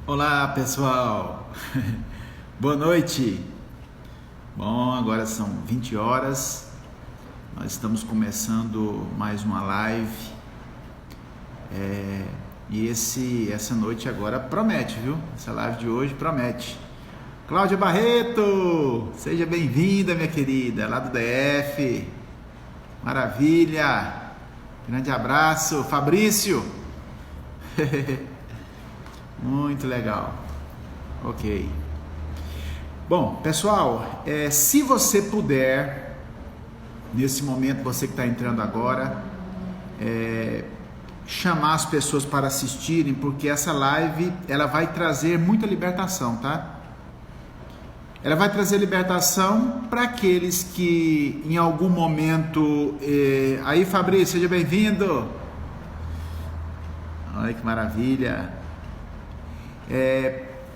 Olá pessoal, boa noite. Bom, agora são 20 horas, nós estamos começando mais uma live e essa noite agora promete, viu? Essa live de hoje promete. Cláudia Barreto, seja bem-vinda, minha querida, lá do DF, maravilha, grande abraço. Fabrício, muito legal, ok. Bom, pessoal, se você puder, nesse momento, você que está entrando agora, chamar as pessoas para assistirem, porque essa live, ela vai trazer muita libertação, tá? Ela vai trazer libertação para aqueles que em algum momento... Aí, Fabrício, seja bem-vindo! Olha que maravilha!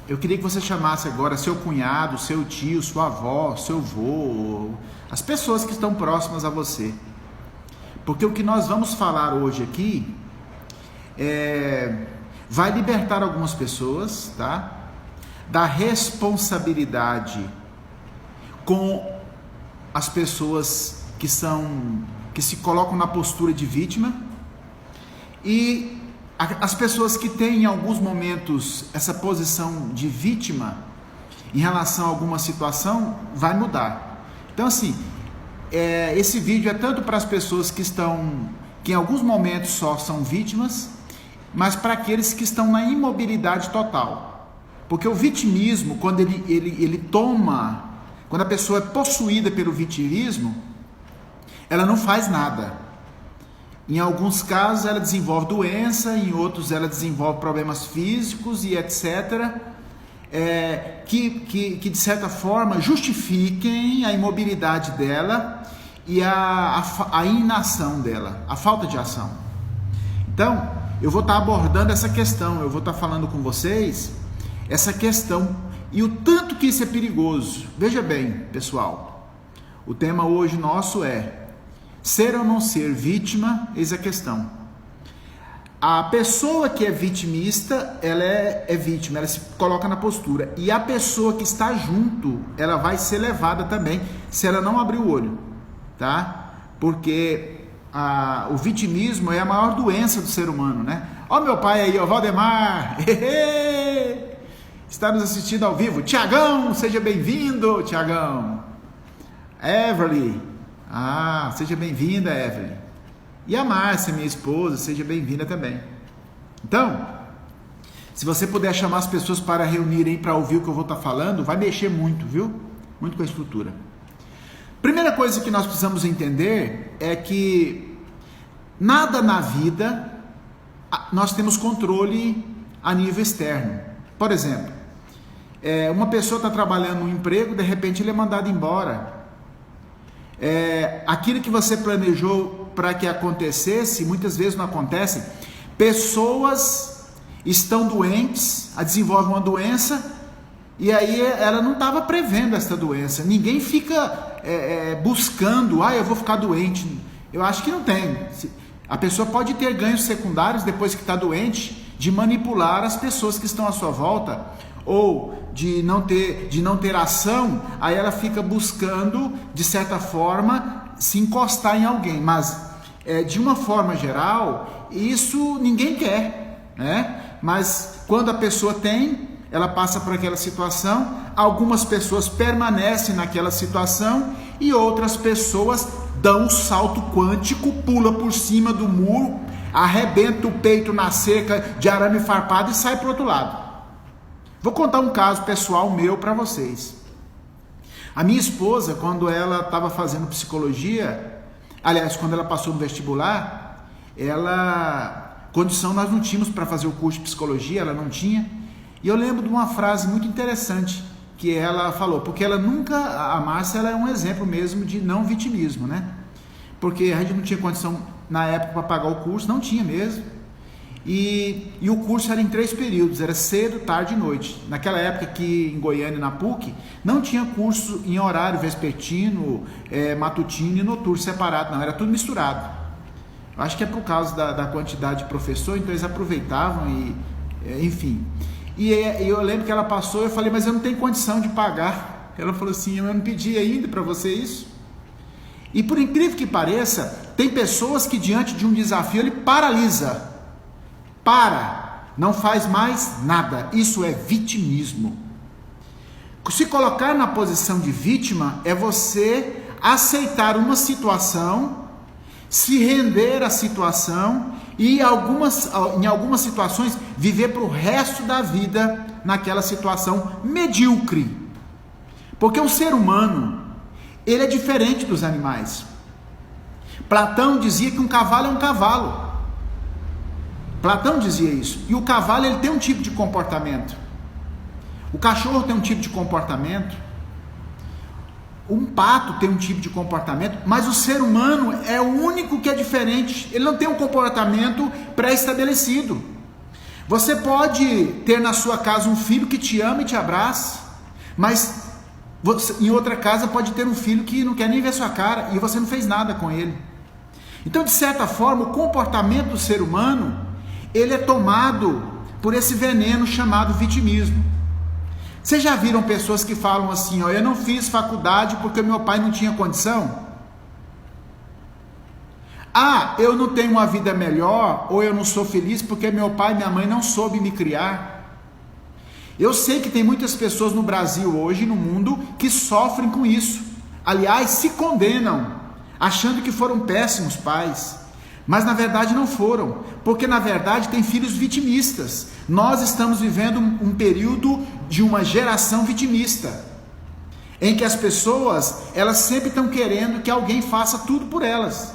Eu queria que você chamasse agora seu cunhado, seu tio, sua avó, seu avô, as pessoas que estão próximas a você. Porque o que nós vamos falar hoje aqui vai libertar algumas pessoas, tá? Da responsabilidade com as pessoas que se colocam na postura de vítima, e as pessoas que têm em alguns momentos essa posição de vítima em relação a alguma situação vai mudar. Então assim, esse vídeo é tanto para as pessoas que em alguns momentos só são vítimas, mas para aqueles que estão na imobilidade total. Porque o vitimismo, quando quando a pessoa é possuída pelo vitimismo, ela não faz nada. Em alguns casos ela desenvolve doença, em outros ela desenvolve problemas físicos e etc. Que de certa forma justifiquem a imobilidade dela e a inação dela, a falta de ação. Então, eu vou estar abordando essa questão, eu vou estar falando com vocês essa questão e o tanto que isso é perigoso. Veja bem, pessoal, o tema hoje nosso é ser ou não ser vítima, eis a questão. A pessoa que é vitimista, ela é vítima, ela se coloca na postura. E a pessoa que está junto, ela vai ser levada também, se ela não abrir o olho, tá? Porque o vitimismo é a maior doença do ser humano, né? Ó meu pai aí, ó, Valdemar, está nos assistindo ao vivo. Tiagão, seja bem-vindo, Tiagão. Everly, seja bem-vinda, Evelyn. E a Márcia, minha esposa, seja bem-vinda também. Então, se você puder chamar as pessoas para reunirem, para ouvir o que eu vou estar falando, vai mexer muito, viu? Muito com a estrutura. Primeira coisa que nós precisamos entender é que nada na vida nós temos controle a nível externo. Por exemplo, uma pessoa está trabalhando num emprego, de repente ele é mandado embora. Aquilo que você planejou para que acontecesse, muitas vezes não acontece. Pessoas estão doentes, desenvolvem uma doença, e aí ela não estava prevendo essa doença. Ninguém fica buscando, eu vou ficar doente. Eu acho que não tem. A pessoa pode ter ganhos secundários depois que está doente, de manipular as pessoas que estão à sua volta, ou de não ter ação, aí ela fica buscando, de certa forma, se encostar em alguém. Mas, de uma forma geral, isso ninguém quer, né? Mas quando a pessoa ela passa por aquela situação, algumas pessoas permanecem naquela situação e outras pessoas dão um salto quântico, pula por cima do muro, arrebenta o peito na cerca de arame farpado e sai para o outro lado. Vou contar um caso pessoal meu para vocês. A minha esposa, quando ela estava fazendo psicologia, aliás, quando ela passou no vestibular, condição nós não tínhamos para fazer o curso de psicologia, ela não tinha. E eu lembro de uma frase muito interessante que ela falou, porque a Márcia, ela é um exemplo mesmo de não vitimismo, né? Porque a gente não tinha condição na época para pagar o curso, não tinha mesmo. E o curso era em 3 períodos, era cedo, tarde e noite. Naquela época aqui em Goiânia, na PUC, não tinha curso em horário vespertino, matutino e noturno separado, não, era tudo misturado. Acho que é por causa da quantidade de professor, então eles aproveitavam e enfim. E eu lembro que ela passou, eu falei, mas eu não tenho condição de pagar. Ela falou assim, eu não pedi ainda para você isso. E por incrível que pareça, tem pessoas que diante de um desafio ele paralisa, não faz mais nada. Isso é vitimismo. Se colocar na posição de vítima é você aceitar uma situação, se render à situação e em algumas situações viver para o resto da vida naquela situação medíocre. Porque um ser humano, ele é diferente dos animais. Platão dizia que um cavalo é um cavalo. Platão dizia isso. E o cavalo, ele tem um tipo de comportamento. O cachorro tem um tipo de comportamento. Um pato tem um tipo de comportamento. Mas o ser humano é o único que é diferente. Ele não tem um comportamento pré-estabelecido. Você pode ter na sua casa um filho que te ama e te abraça, mas você, em outra casa pode ter um filho que não quer nem ver sua cara e você não fez nada com ele. Então, de certa forma, o comportamento do ser humano, ele é tomado por esse veneno chamado vitimismo. Vocês já viram pessoas que falam assim, ó, eu não fiz faculdade porque meu pai não tinha condição? Ah, eu não tenho uma vida melhor, ou eu não sou feliz porque meu pai e minha mãe não soube me criar. Eu sei que tem muitas pessoas no Brasil hoje, no mundo, que sofrem com isso. Aliás, se condenam, achando que foram péssimos pais. Mas na verdade não foram, porque na verdade tem filhos vitimistas. Nós estamos vivendo um período de uma geração vitimista, em que as pessoas, elas sempre estão querendo que alguém faça tudo por elas.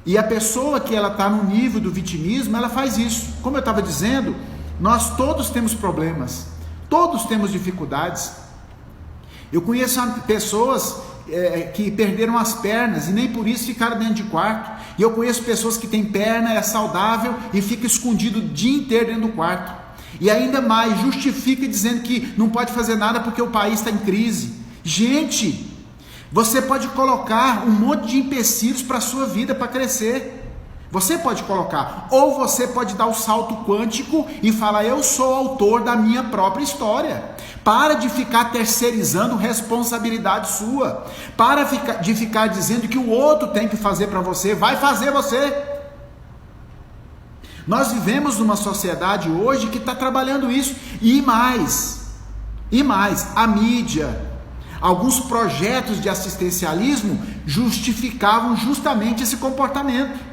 E a pessoa que ela está no nível do vitimismo, ela faz isso. Como eu estava dizendo, nós todos temos problemas, todos temos dificuldades. Eu conheço pessoas que perderam as pernas e nem por isso ficaram dentro de quarto. E eu conheço pessoas que têm perna, é saudável e fica escondido o dia inteiro dentro do quarto. E ainda mais, justifica dizendo que não pode fazer nada porque o país está em crise. Gente, você pode colocar um monte de empecilhos para a sua vida, para crescer. Você pode colocar, ou você pode dar o salto quântico e falar, eu sou autor da minha própria história. Para de ficar terceirizando responsabilidade sua. Para de ficar dizendo que o outro tem que fazer para você. Vai fazer você. Nós vivemos numa sociedade hoje que está trabalhando isso. E mais, a mídia, alguns projetos de assistencialismo justificavam justamente esse comportamento.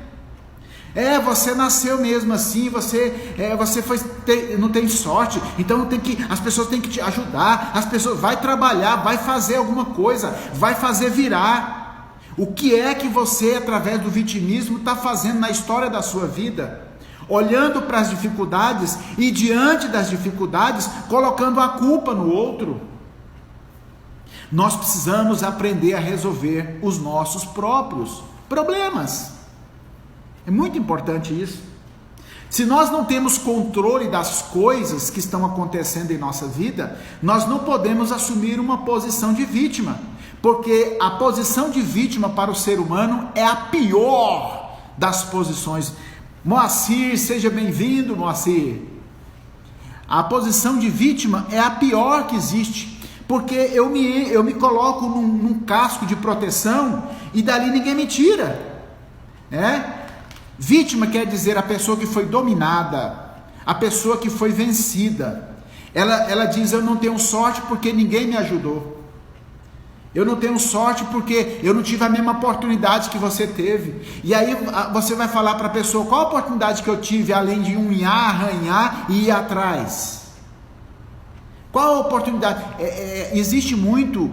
Você nasceu mesmo assim, você não tem sorte, então as pessoas têm que te ajudar, as pessoas, vai trabalhar, vai fazer alguma coisa, vai fazer virar. O que é que você, através do vitimismo, está fazendo na história da sua vida? Olhando para as dificuldades e diante das dificuldades, colocando a culpa no outro. Nós precisamos aprender a resolver os nossos próprios problemas. É muito importante isso. Se nós não temos controle das coisas que estão acontecendo em nossa vida, nós não podemos assumir uma posição de vítima, porque a posição de vítima para o ser humano é a pior das posições. Moacir, seja bem-vindo, Moacir. A posição de vítima é a pior que existe, porque eu me coloco num casco de proteção e dali ninguém me tira, Vítima quer dizer a pessoa que foi dominada, a pessoa que foi vencida. Ela diz, eu não tenho sorte porque ninguém me ajudou. Eu não tenho sorte porque eu não tive a mesma oportunidade que você teve. E aí você vai falar para a pessoa, qual a oportunidade que eu tive além de unhar, arranhar e ir atrás? Qual a oportunidade? Existe muito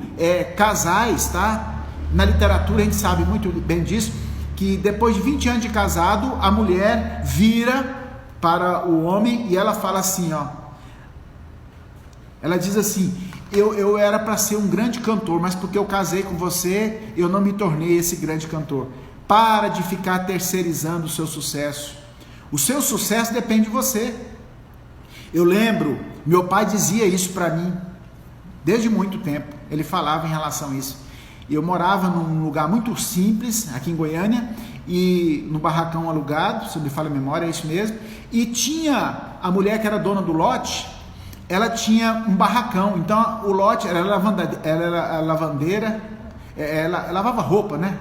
casais, tá? Na literatura a gente sabe muito bem disso, que depois de 20 anos de casado, a mulher vira para o homem e ela fala assim, ela diz assim, eu era para ser um grande cantor, mas porque eu casei com você, eu não me tornei esse grande cantor. Para de ficar terceirizando o seu sucesso. O seu sucesso depende de você. Eu lembro, meu pai dizia isso para mim, desde muito tempo, ele falava em relação a isso. Eu morava num lugar muito simples, aqui em Goiânia, e no barracão alugado, se não me falha a memória, é isso mesmo. E tinha a mulher que era dona do lote, ela tinha um barracão. Então o lote, ela era lavandeira, ela lavava roupa, né?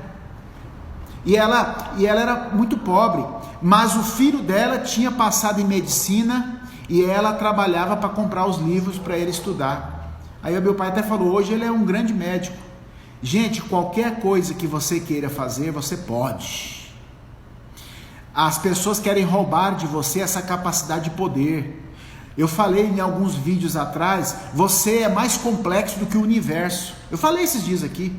E ela era muito pobre, mas o filho dela tinha passado em medicina e ela trabalhava para comprar os livros para ele estudar. Aí o meu pai até falou, hoje ele é um grande médico. Gente, qualquer coisa que você queira fazer, você pode. As pessoas querem roubar de você essa capacidade de poder. Eu falei em alguns vídeos atrás, você é mais complexo do que o universo. Eu falei esses dias aqui.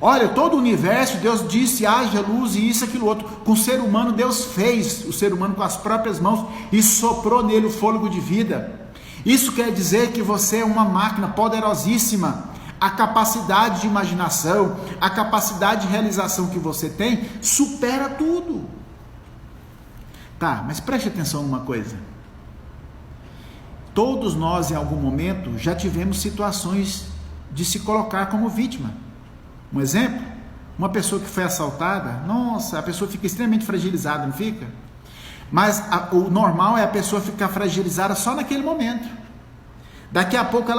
Olha, todo o universo, Deus disse, haja luz e isso, aquilo, outro. Com o ser humano, Deus fez o ser humano com as próprias mãos e soprou nele o fôlego de vida. Isso quer dizer que você é uma máquina poderosíssima. A capacidade de imaginação, a capacidade de realização que você tem, supera tudo. Tá, mas preste atenção numa coisa. Todos nós, em algum momento, já tivemos situações de se colocar como vítima. Um exemplo, uma pessoa que foi assaltada, nossa, a pessoa fica extremamente fragilizada, não fica? Mas o normal é a pessoa ficar fragilizada só naquele momento. Daqui a pouco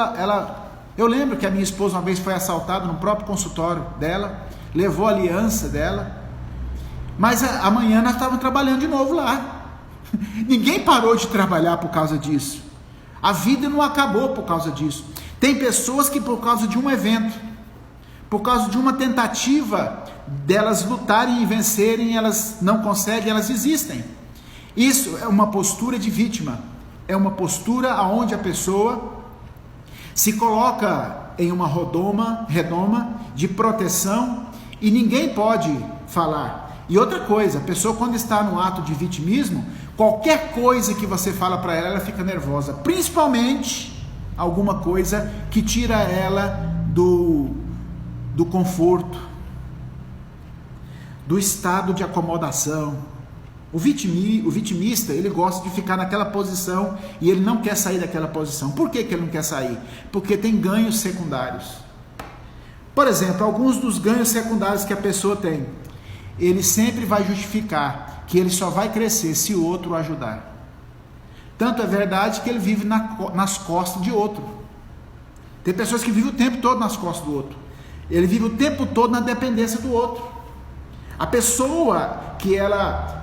eu lembro que a minha esposa uma vez foi assaltada no próprio consultório dela, levou a aliança dela, mas amanhã nós estávamos trabalhando de novo lá. Ninguém parou de trabalhar por causa disso. A vida não acabou por causa disso. Tem pessoas que por causa de um evento, por causa de uma tentativa delas lutarem e vencerem, elas não conseguem, elas desistem. Isso é uma postura de vítima. É uma postura onde a pessoa se coloca em uma redoma de proteção e ninguém pode falar. E outra coisa, a pessoa quando está no ato de vitimismo, qualquer coisa que você fala para ela, ela fica nervosa. Principalmente alguma coisa que tira ela do conforto, do estado de acomodação. O vitimista, ele gosta de ficar naquela posição e ele não quer sair daquela posição. Por que ele não quer sair? Porque tem ganhos secundários. Por exemplo, alguns dos ganhos secundários que a pessoa tem, ele sempre vai justificar que ele só vai crescer se o outro o ajudar. Tanto é verdade que ele vive nas costas de outro. Tem pessoas que vivem o tempo todo nas costas do outro. Ele vive o tempo todo na dependência do outro. A pessoa que ela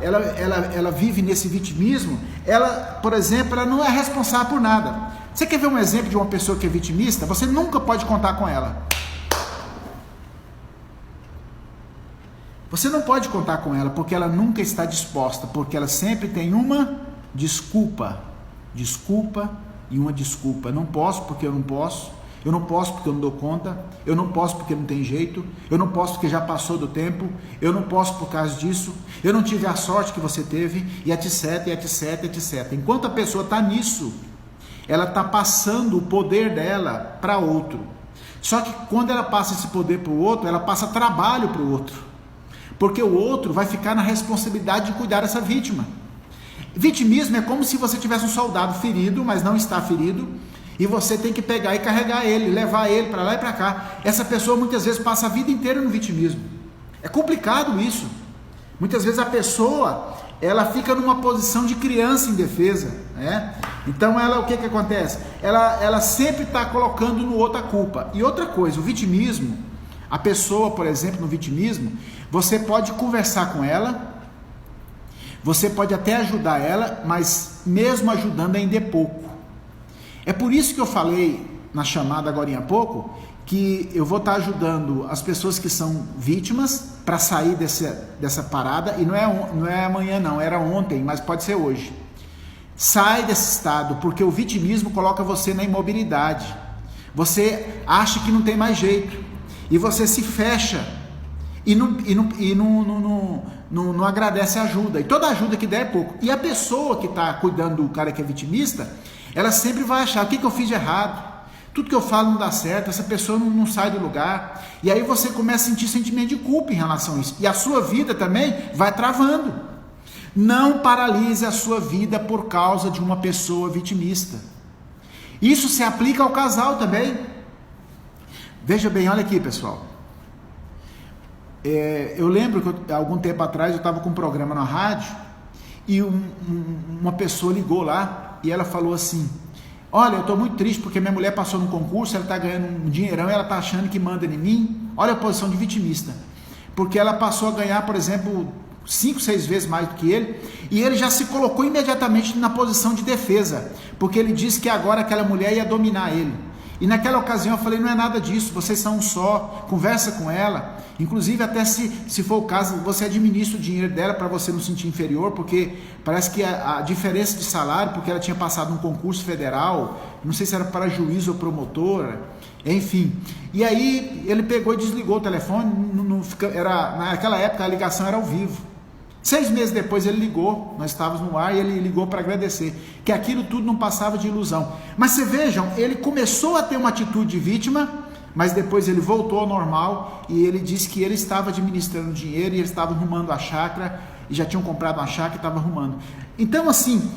vive nesse vitimismo, ela, por exemplo, ela não é responsável por nada. Você quer ver um exemplo de uma pessoa que é vitimista? Você nunca pode contar com ela. Você não pode contar com ela, porque ela nunca está disposta, porque ela sempre tem uma desculpa e uma desculpa. Não posso porque eu não posso. Eu não posso porque eu não dou conta, eu não posso porque não tem jeito, eu não posso porque já passou do tempo, eu não posso por causa disso, eu não tive a sorte que você teve, e etc, etc, etc. Enquanto a pessoa está nisso, ela está passando o poder dela para outro. Só que quando ela passa esse poder para o outro, ela passa trabalho para o outro, porque o outro vai ficar na responsabilidade de cuidar dessa vítima. Vitimismo é como se você tivesse um soldado ferido, mas não está ferido, e você tem que pegar e carregar ele, levar ele para lá e para cá. Essa pessoa muitas vezes passa a vida inteira no vitimismo. É complicado isso. Muitas vezes a pessoa, ela fica numa posição de criança indefesa, né? Então o que acontece? Ela sempre está colocando no outro a culpa. E outra coisa, o vitimismo, a pessoa, por exemplo, no vitimismo, você pode conversar com ela, você pode até ajudar ela, mas mesmo ajudando ainda é pouco. É por isso que eu falei na chamada agora há pouco, que eu vou estar ajudando as pessoas que são vítimas para sair dessa parada, e não é amanhã não, era ontem, mas pode ser hoje. Sai desse estado, porque o vitimismo coloca você na imobilidade. Você acha que não tem mais jeito, e você se fecha, e não agradece a ajuda, e toda ajuda que der é pouco. E a pessoa que está cuidando do cara que é vitimista, ela sempre vai achar, o que eu fiz de errado? Tudo que eu falo não dá certo, essa pessoa não sai do lugar. E aí você começa a sentir sentimento de culpa em relação a isso. E a sua vida também vai travando. Não paralise a sua vida por causa de uma pessoa vitimista. Isso se aplica ao casal também. Veja bem, olha aqui, pessoal. Eu lembro que algum tempo atrás eu estava com um programa na rádio e uma pessoa ligou lá e ela falou assim: olha, eu estou muito triste porque minha mulher passou no concurso, ela está ganhando um dinheirão e ela está achando que manda em mim. Olha a posição de vitimista, porque ela passou a ganhar, por exemplo, 5, 6 vezes mais do que ele, e ele já se colocou imediatamente na posição de defesa, porque ele disse que agora aquela mulher ia dominar ele. E naquela ocasião eu falei: não é nada disso, vocês são um só, conversa com ela, inclusive até se for o caso, você administra o dinheiro dela para você não se sentir inferior, porque parece que a diferença de salário, porque ela tinha passado um concurso federal, não sei se era para juiz ou promotora, enfim. E aí ele pegou e desligou o telefone, naquela época a ligação era ao vivo. 6 meses depois ele ligou, nós estávamos no ar e ele ligou para agradecer, que aquilo tudo não passava de ilusão. Mas vocês vejam, ele começou a ter uma atitude de vítima, mas depois ele voltou ao normal e ele disse que ele estava administrando dinheiro e ele estava arrumando a chácara, e já tinham comprado uma chácara e estava arrumando. Então assim,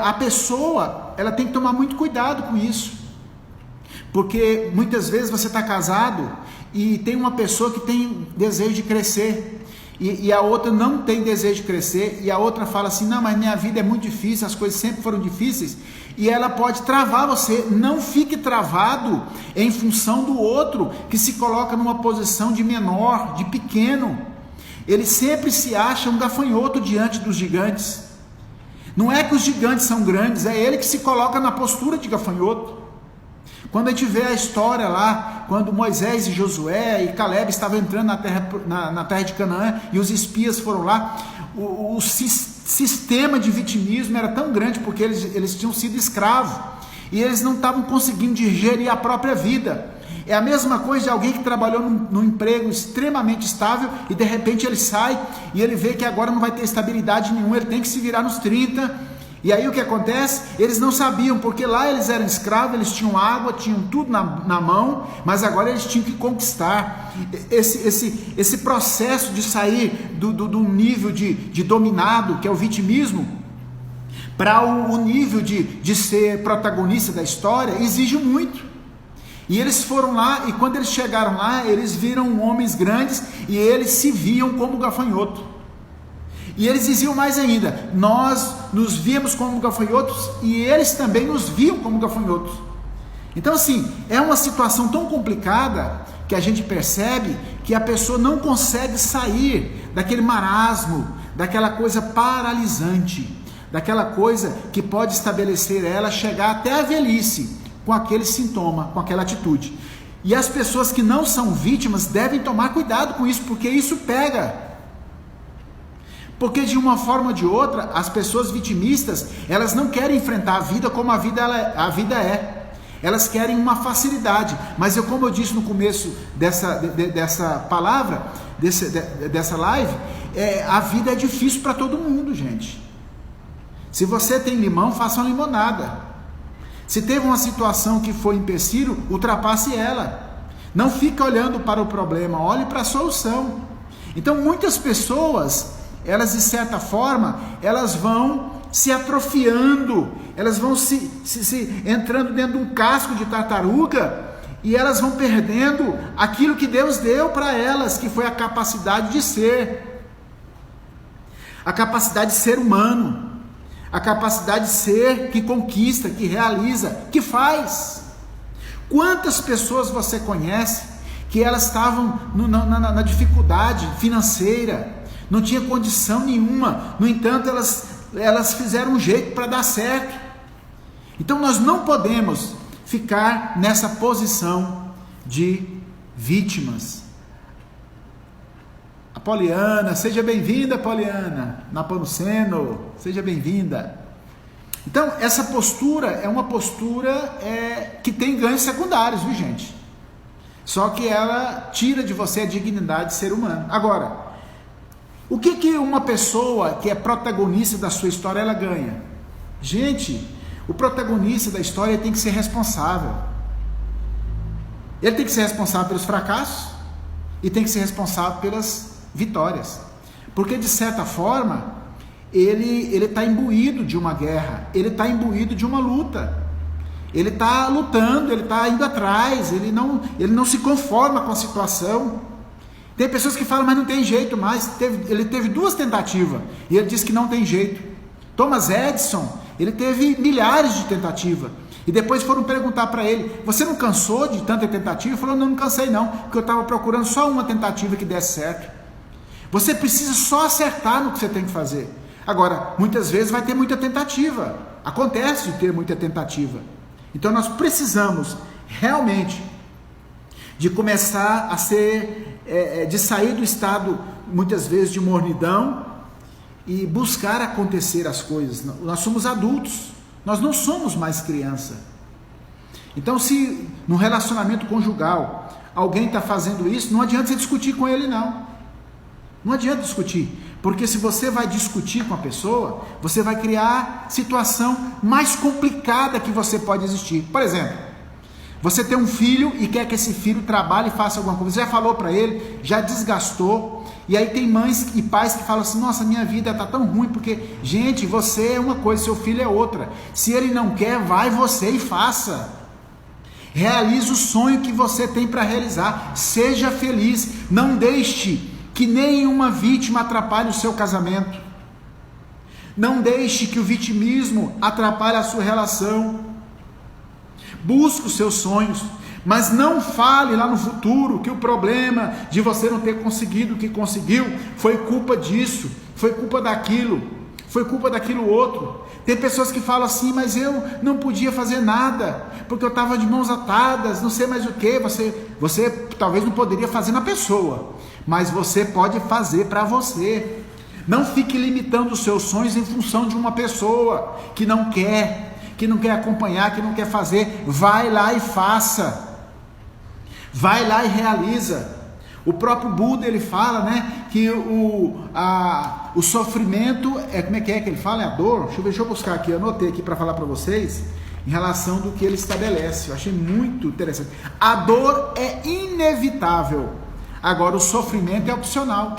a pessoa, ela tem que tomar muito cuidado com isso, porque muitas vezes você está casado e tem uma pessoa que tem desejo de crescer, e a outra não tem desejo de crescer, e a outra fala assim: não, mas minha vida é muito difícil, as coisas sempre foram difíceis, e ela pode travar você. Não fique travado em função do outro, que se coloca numa posição de menor, de pequeno. Ele sempre se acha um gafanhoto diante dos gigantes. Não é que os gigantes são grandes, é ele que se coloca na postura de gafanhoto. Quando a gente vê a história lá, quando Moisés e Josué e Caleb estavam entrando na terra de Canaã e os espias foram lá, o sistema de vitimismo era tão grande porque eles tinham sido escravos e eles não estavam conseguindo digerir a própria vida. É a mesma coisa de alguém que trabalhou num emprego extremamente estável e de repente ele sai e ele vê que agora não vai ter estabilidade nenhuma, ele tem que se virar nos 30. E aí o que acontece? Eles não sabiam, porque lá eles eram escravos, eles tinham água, tinham tudo na mão, mas agora eles tinham que conquistar. Esse processo de sair do nível de dominado, que é o vitimismo, para o nível de ser protagonista da história, exige muito. E eles foram lá, e quando eles chegaram lá, eles viram homens grandes, e eles se viam como gafanhoto. E eles diziam mais ainda: nós nos víamos como gafanhotos e eles também nos viam como gafanhotos. Então assim, é uma situação tão complicada que a gente percebe que a pessoa não consegue sair daquele marasmo, daquela coisa paralisante, daquela coisa que pode estabelecer ela chegar até a velhice com aquele sintoma, com aquela atitude. E as pessoas que não são vítimas devem tomar cuidado com isso, porque isso pega. Porque de uma forma ou de outra, as pessoas vitimistas, elas não querem enfrentar a vida como a vida é. Elas querem uma facilidade. Mas como eu disse no começo dessa palavra, dessa live, a vida é difícil para todo mundo, gente. Se você tem limão, faça uma limonada. Se teve uma situação que foi empecilho, ultrapasse ela. Não fica olhando para o problema, olhe para a solução. Então muitas pessoas, elas de certa forma, elas vão se atrofiando, elas vão se entrando dentro de um casco de tartaruga, e elas vão perdendo aquilo que Deus deu para elas, que foi a capacidade de ser, a capacidade de ser humano, a capacidade de ser que conquista, que realiza, que faz. Quantas pessoas você conhece que elas estavam na dificuldade financeira, não tinha condição nenhuma, no entanto elas fizeram um jeito para dar certo. Então nós não podemos ficar nessa posição de vítimas. A Poliana, seja bem-vinda, Poliana, Napomuceno, seja bem-vinda. Então essa postura é uma postura que tem ganhos secundários, viu gente? Só que ela tira de você a dignidade de ser humano. Agora, o que uma pessoa que é protagonista da sua história, ela ganha? Gente, o protagonista da história tem que ser responsável. Ele tem que ser responsável pelos fracassos e tem que ser responsável pelas vitórias. Porque, de certa forma, ele está imbuído de uma guerra, ele está imbuído de uma luta. Ele está lutando, ele está indo atrás, ele não se conforma com a situação. Tem pessoas que falam, mas não tem jeito mais. Ele teve 2 tentativas e ele disse que não tem jeito. Thomas Edison, ele teve milhares de tentativas. E depois foram perguntar para ele, você não cansou de tanta tentativa? Ele falou, não cansei não, porque eu estava procurando só uma tentativa que desse certo. Você precisa só acertar no que você tem que fazer. Agora, muitas vezes vai ter muita tentativa. Acontece de ter muita tentativa. Então nós precisamos realmente de começar a ser, de sair do estado, muitas vezes, de mornidão e buscar acontecer as coisas. Nós somos adultos, nós não somos mais criança. Então, se no relacionamento conjugal alguém está fazendo isso, não adianta você discutir com ele, não. Não adianta discutir, porque se você vai discutir com a pessoa, você vai criar situação mais complicada que você pode existir. Por exemplo, você tem um filho e quer que esse filho trabalhe e faça alguma coisa. Você já falou para ele, já desgastou. E aí tem mães e pais que falam assim, nossa, minha vida está tão ruim, porque, gente, você é uma coisa, seu filho é outra. Se ele não quer, vai você e faça. Realize o sonho que você tem para realizar. Seja feliz. Não deixe que nenhuma vítima atrapalhe o seu casamento. Não deixe que o vitimismo atrapalhe a sua relação. Busque os seus sonhos, mas não fale lá no futuro que o problema de você não ter conseguido o que conseguiu foi culpa disso, foi culpa daquilo, foi culpa daquilo outro. Tem pessoas que falam assim, mas eu não podia fazer nada, porque eu estava de mãos atadas, não sei mais o que. Você talvez não poderia fazer na pessoa, mas você pode fazer para você. Não fique limitando os seus sonhos em função de uma pessoa que não quer acompanhar, que não quer fazer. Vai lá e faça. Vai lá e realiza. O próprio Buda, ele fala, né, que o sofrimento, como é que ele fala? É a dor? Deixa eu buscar aqui, eu anotei aqui para falar para vocês, em relação do que ele estabelece. Eu achei muito interessante. A dor é inevitável. Agora, o sofrimento é opcional.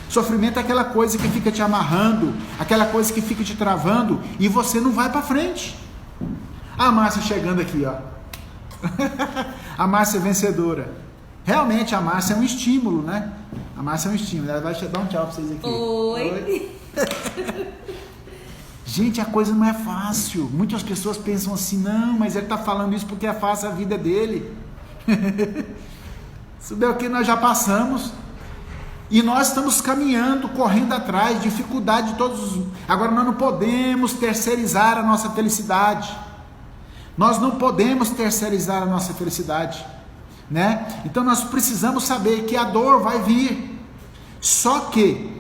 Sofrimento é aquela coisa que fica te amarrando, aquela coisa que fica te travando e você não vai para frente. A Márcia chegando aqui, ó. A Márcia vencedora. Realmente a Márcia é um estímulo, né? A Márcia é um estímulo. Ela vai dar um tchau para vocês aqui. Oi. Gente, a coisa não é fácil. Muitas pessoas pensam assim, não, mas ele está falando isso porque é fácil a vida dele. Isso é o que nós já passamos. E nós estamos caminhando, correndo atrás, dificuldade de todos os... Agora nós não podemos terceirizar a nossa felicidade. Nós não podemos terceirizar a nossa felicidade, né? Então nós precisamos saber que a dor vai vir. Só que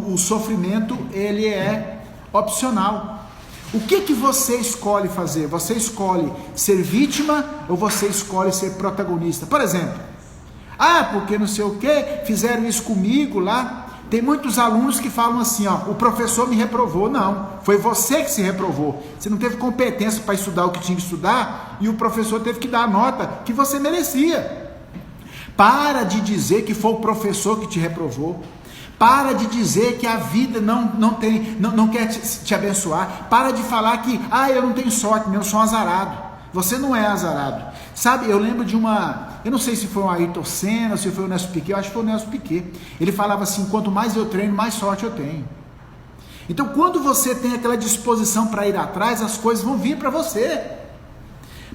o sofrimento, ele é opcional. O que você escolhe fazer? Você escolhe ser vítima ou você escolhe ser protagonista? Por exemplo, porque não sei o que, fizeram isso comigo lá. Tem muitos alunos que falam assim, o professor me reprovou. Não, foi você que se reprovou. Você não teve competência para estudar o que tinha que estudar e o professor teve que dar a nota que você merecia. Para de dizer que foi o professor que te reprovou. Para de dizer que a vida não quer te abençoar. Para de falar que, eu não tenho sorte, eu sou um azarado. Você não é azarado. Sabe, eu lembro de eu não sei se foi o Ayrton Senna, se foi o Nelson Piquet, eu acho que foi o Nelson Piquet. Ele falava assim, quanto mais eu treino, mais sorte eu tenho. Então, quando você tem aquela disposição para ir atrás, as coisas vão vir para você.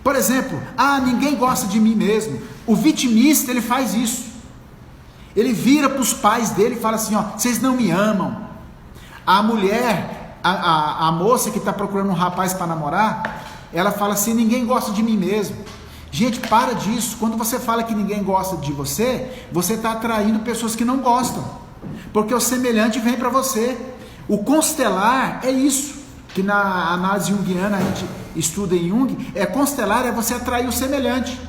Por exemplo, ninguém gosta de mim mesmo. O vitimista, ele faz isso. Ele vira para os pais dele e fala assim, vocês não me amam. A mulher, a moça que está procurando um rapaz para namorar, ela fala assim, ninguém gosta de mim mesmo. Gente, para disso. Quando você fala que ninguém gosta de você, você está atraindo pessoas que não gostam. Porque o semelhante vem para você. O constelar é isso, que na análise junguiana a gente estuda em Jung. Constelar é você atrair o semelhante.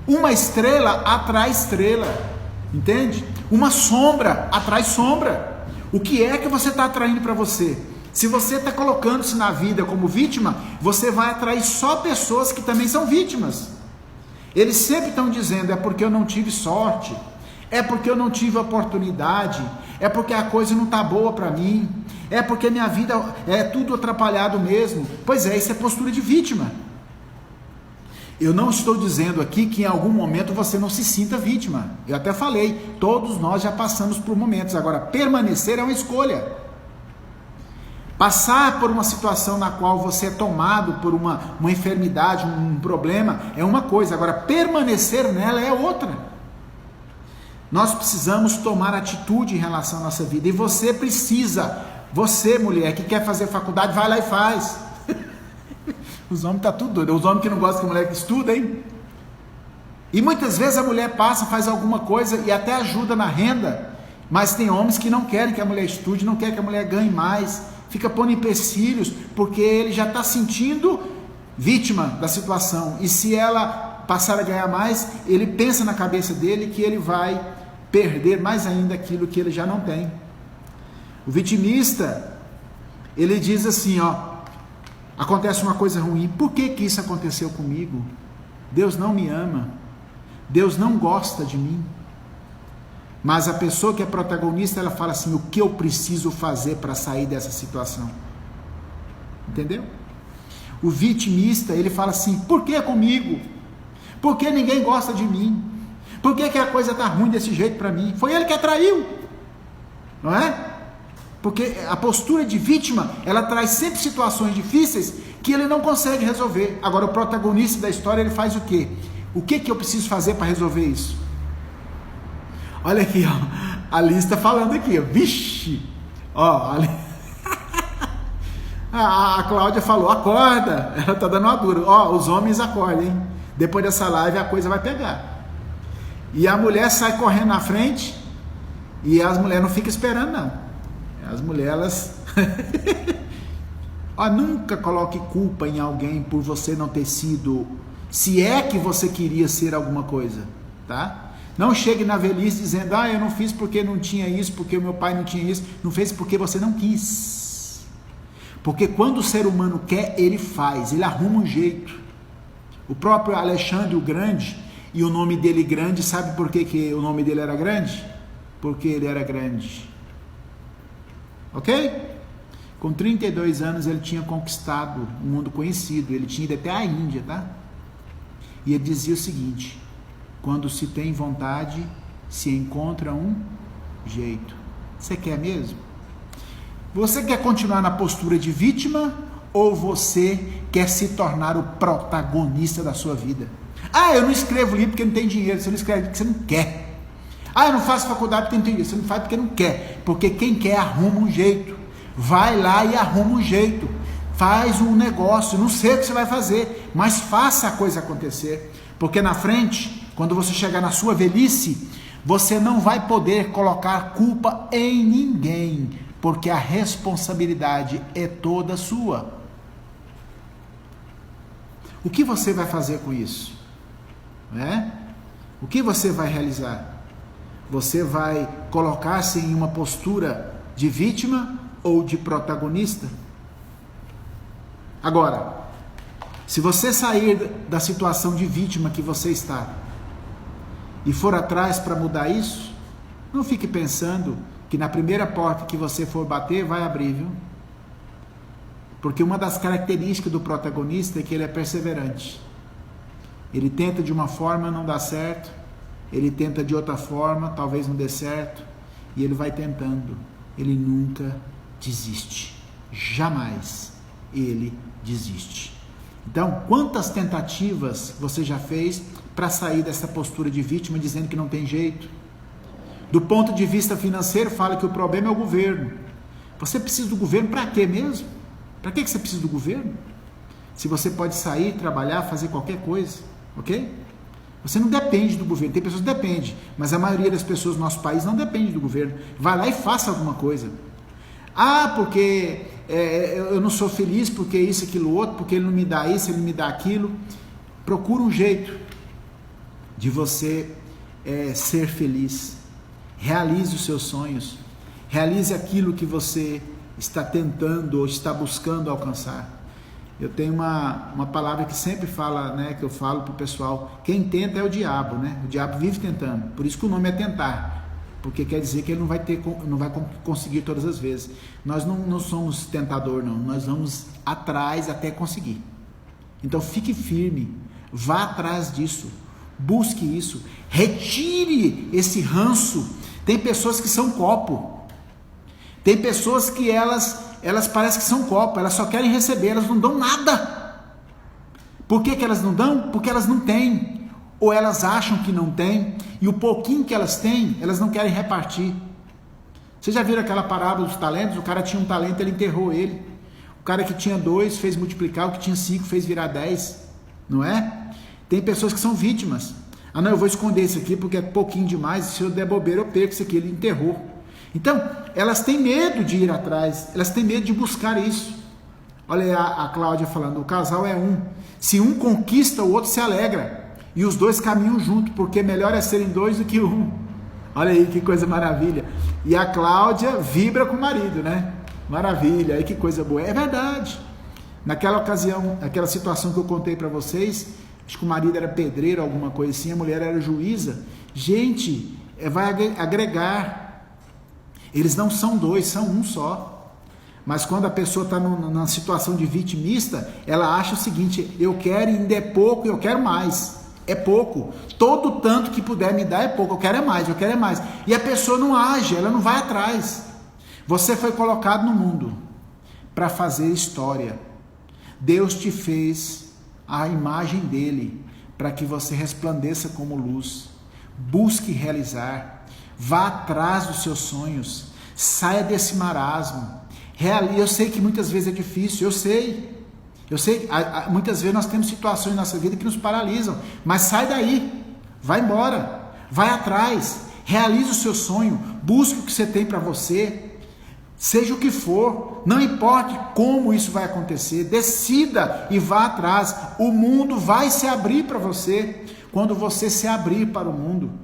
Uma estrela atrai estrela. Entende? Uma sombra atrai sombra. O que é que você está atraindo para você? Se você está colocando-se na vida como vítima, você vai atrair só pessoas que também são vítimas. Eles sempre estão dizendo, é porque eu não tive sorte, é porque eu não tive oportunidade, é porque a coisa não está boa para mim, é porque minha vida é tudo atrapalhado mesmo. Pois é, isso é postura de vítima. Eu não estou dizendo aqui que em algum momento você não se sinta vítima. Eu até falei, todos nós já passamos por momentos. Agora, permanecer é uma escolha. Passar por uma situação na qual você é tomado por uma enfermidade, um problema, é uma coisa. Agora, permanecer nela é outra. Nós precisamos tomar atitude em relação à nossa vida. E você precisa. Você, mulher, que quer fazer faculdade, vai lá e faz. Os homens estão tudo doidos. Os homens que não gostam que a mulher estuda, hein? E muitas vezes a mulher passa, faz alguma coisa e até ajuda na renda. Mas tem homens que não querem que a mulher estude, não querem que a mulher ganhe mais. Fica pondo empecilhos, porque ele já está sentindo vítima da situação. E se ela passar a ganhar mais, ele pensa na cabeça dele que ele vai perder mais ainda aquilo que ele já não tem. O vitimista, ele diz assim, ó, acontece uma coisa ruim, por que que isso aconteceu comigo? Deus não me ama, Deus não gosta de mim. Mas a pessoa que é protagonista, ela fala assim, o que eu preciso fazer para sair dessa situação? Entendeu? O vitimista, ele fala assim, por que comigo? Por que ninguém gosta de mim? Por que que a coisa está ruim desse jeito para mim? Foi ele que atraiu, não é? Porque a postura de vítima, ela traz sempre situações difíceis que ele não consegue resolver. Agora, o protagonista da história, ele faz o quê? O que que eu preciso fazer para resolver isso? Olha aqui, ó, a lista falando aqui, ó, vixe, ó, a Cláudia falou, acorda, ela tá dando uma dura, ó, os homens acordem, hein? Depois dessa live a coisa vai pegar. E a mulher sai correndo na frente e as mulheres não ficam esperando, não. As mulheres, elas... Ó, nunca coloque culpa em alguém por você não ter sido, se é que você queria ser alguma coisa, tá? Não chegue na velhice dizendo, eu não fiz porque não tinha isso, porque o meu pai não tinha isso, não fez porque você não quis. Porque quando o ser humano quer, ele faz, ele arruma um jeito. O próprio Alexandre o Grande, e o nome dele grande, sabe por que o nome dele era grande? Porque ele era grande. Ok? Com 32 anos ele tinha conquistado o mundo conhecido, ele tinha ido até a Índia, tá? E ele dizia o seguinte, quando se tem vontade, se encontra um jeito. Você quer mesmo? Você quer continuar na postura de vítima ou você quer se tornar o protagonista da sua vida? Eu não escrevo livro porque não tem dinheiro. Você não escreve porque você não quer. Eu não faço faculdade porque não tem dinheiro. Você não faz porque não quer. Porque quem quer arruma um jeito. Vai lá e arruma um jeito. Faz um negócio. Não sei o que você vai fazer, mas faça a coisa acontecer. Porque na frente, quando você chegar na sua velhice, você não vai poder colocar culpa em ninguém, porque a responsabilidade é toda sua. O que você vai fazer com isso? O que você vai realizar? Você vai colocar-se em uma postura de vítima ou de protagonista? Agora, se você sair da situação de vítima que você está e for atrás para mudar isso, não fique pensando que na primeira porta que você for bater, vai abrir, viu? Porque uma das características do protagonista é que ele é perseverante. Ele tenta de uma forma, não dá certo. Ele tenta de outra forma, talvez não dê certo. E ele vai tentando. Ele nunca desiste. Jamais ele desiste. Então, quantas tentativas você já fez para sair dessa postura de vítima, dizendo que não tem jeito? Do ponto de vista financeiro, fala que o problema é o governo. Você precisa do governo para quê mesmo? Para que você precisa do governo? Se você pode sair, trabalhar, fazer qualquer coisa, ok? Você não depende do governo. Tem pessoas que dependem, mas a maioria das pessoas do nosso país não depende do governo. Vai lá e faça alguma coisa. Porque eu não sou feliz, porque isso, aquilo, outro, porque ele não me dá isso, ele não me dá aquilo. Procura um jeito de você ser feliz. Realize os seus sonhos. Realize aquilo que você está tentando ou está buscando alcançar. Eu tenho uma palavra que sempre fala, né, que eu falo para o pessoal, quem tenta é o diabo, né? O diabo vive tentando, por isso que o nome é tentar, porque quer dizer que ele não vai conseguir todas as vezes. Nós não somos tentador, não, nós vamos atrás até conseguir. Então fique firme, Vá atrás disso. Busque isso. Retire esse ranço. Tem pessoas que são copo. Tem pessoas que elas parecem que são copo. Elas só querem receber, elas não dão nada. Por que elas não dão? Porque elas não têm. Ou elas acham que não têm. E o pouquinho que elas têm, elas não querem repartir. Vocês já viram aquela parábola dos talentos? O cara tinha um talento, ele enterrou ele. O cara que tinha 2 fez multiplicar, o que tinha 5 fez virar 10. Não é? Tem pessoas que são vítimas. Ah não, eu vou esconder isso aqui porque é pouquinho demais, se eu der bobeira eu perco isso aqui, ele enterrou. Então, elas têm medo de ir atrás, elas têm medo de buscar isso. Olha aí a Cláudia falando, o casal é um. Se um conquista, o outro se alegra. E os dois caminham junto, porque melhor é serem 2 do que 1. Olha aí que coisa maravilha. E a Cláudia vibra com o marido, né? Maravilha, aí que coisa boa. É verdade. Naquela ocasião, aquela situação que eu contei para vocês, acho que o marido era pedreiro, alguma coisa assim, a mulher era juíza. Gente, vai agregar. Eles não são 2, são um só. Mas quando a pessoa está numa situação de vitimista, ela acha o seguinte, eu quero, ainda é pouco, eu quero mais. É pouco. Todo tanto que puder me dar é pouco. Eu quero é mais, eu quero é mais. E a pessoa não age, ela não vai atrás. Você foi colocado no mundo para fazer história. Deus te fez a imagem dele para que você resplandeça como luz. Busque realizar. Vá atrás dos seus sonhos. Saia desse marasmo. Eu sei que muitas vezes é difícil, eu sei, muitas vezes nós temos situações na nossa vida que nos paralisam, mas sai daí, vai embora, vai atrás, realize o seu sonho, busque o que você tem para você, seja o que for, não importe como isso vai acontecer, decida e vá atrás, o mundo vai se abrir para você, quando você se abrir para o mundo.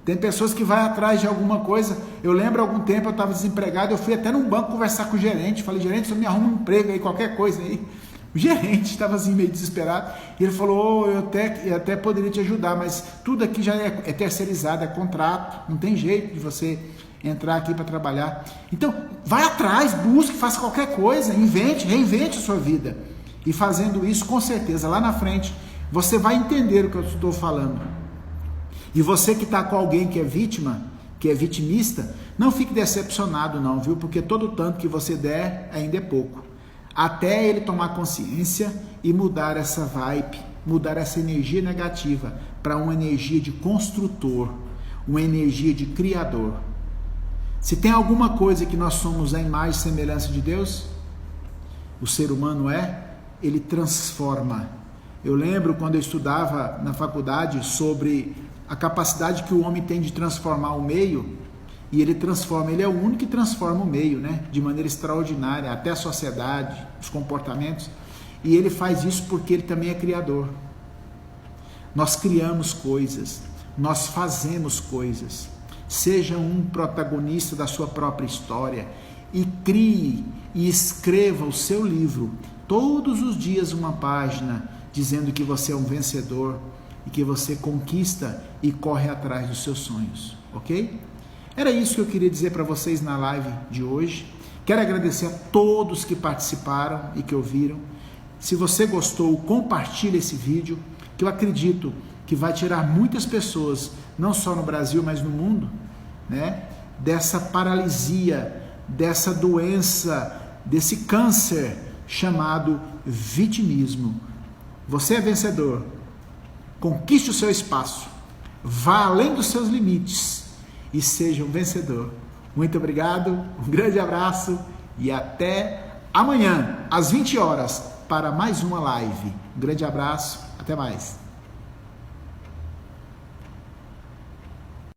Tem pessoas que vão atrás de alguma coisa. Eu lembro, algum tempo eu estava desempregado, eu fui até num banco conversar com o gerente, falei, gerente, você me arruma um emprego aí, qualquer coisa aí. O gerente estava assim meio desesperado, e ele falou, eu até poderia te ajudar, mas tudo aqui já é terceirizado, é contrato, não tem jeito de você entrar aqui para trabalhar. Então, vai atrás, busque, faça qualquer coisa, invente, reinvente a sua vida. E fazendo isso, com certeza, lá na frente, você vai entender o que eu estou falando. E você que está com alguém que é vítima, que é vitimista, não fique decepcionado não, viu? Porque todo tanto que você der, ainda é pouco. Até ele tomar consciência e mudar essa vibe, mudar essa energia negativa para uma energia de construtor, uma energia de criador. Se tem alguma coisa que nós somos a imagem e semelhança de Deus, o ser humano ele transforma. Eu lembro quando eu estudava na faculdade sobre a capacidade que o homem tem de transformar o meio, e ele transforma, ele é o único que transforma o meio, né? De maneira extraordinária, até a sociedade, os comportamentos, e ele faz isso porque ele também é criador. Nós criamos coisas, nós fazemos coisas. Seja um protagonista da sua própria história e crie e escreva o seu livro, todos os dias uma página, dizendo que você é um vencedor e que você conquista e corre atrás dos seus sonhos, ok? Era isso que eu queria dizer para vocês na live de hoje. Quero agradecer a todos que participaram e que ouviram. Se você gostou, compartilhe esse vídeo, que eu acredito que vai tirar muitas pessoas, não só no Brasil, mas no mundo, né, dessa paralisia, dessa doença, desse câncer chamado vitimismo. Você é vencedor. Conquiste o seu espaço, vá além dos seus limites e seja um vencedor. Muito obrigado, um grande abraço e até amanhã, às 20 horas, para mais uma live. Um grande abraço, até mais.